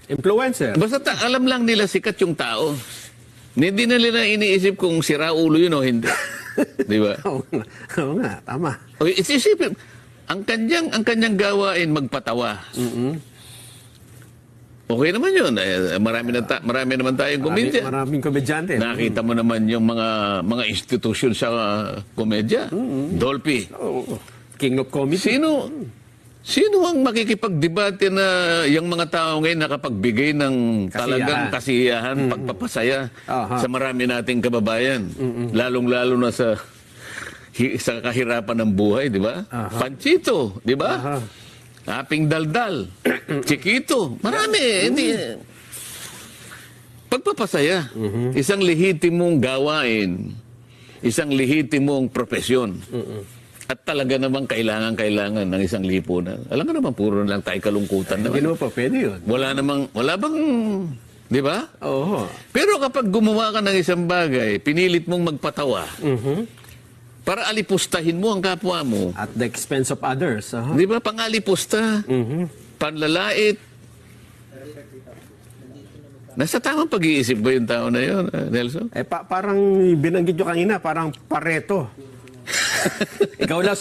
Influencer. Basta alam lang nila sikat yung tao. Hindi na nila iniisip kung sira ulo yun o hindi. Di ba? Oo nga, tama. Okay, isipin, ang kanyang gawain magpatawa. Okay naman yun. Marami naman tayong komedya. Maraming komedyante. Nakita mo naman yung mga institusyon sa komedya. Dolphy. Oo. King of comedy. Sino ang makikipagdebate na yung mga tao ngayon nakapagbigay ng talagang kasiyahan, pagpapasaya sa marami nating kababayan? Lalong-lalo na sa kahirapan ng buhay, di ba? Panchito, di ba? Aping Daldal, Chiquito, marami. Hindi. Pagpapasaya, isang lehitimong gawain, isang lehitimong profesyon. At talaga namang kailangan ng isang lipunan. Alam nga naman, puro lang tayo kalungkutan naman. Hindi naman pa pwede yun. Wala bang, di ba? Oo. Pero kapag gumawa ka ng isang bagay, pinilit mong magpatawa, para alipustahin mo ang kapwa mo. At the expense of others. Di ba? Pangalipusta, panlalait. Nasa tamang pag-iisip ba yung tao na yun, Nelson? Parang binanggit nyo kanina, parang Pareto. Ikaw lang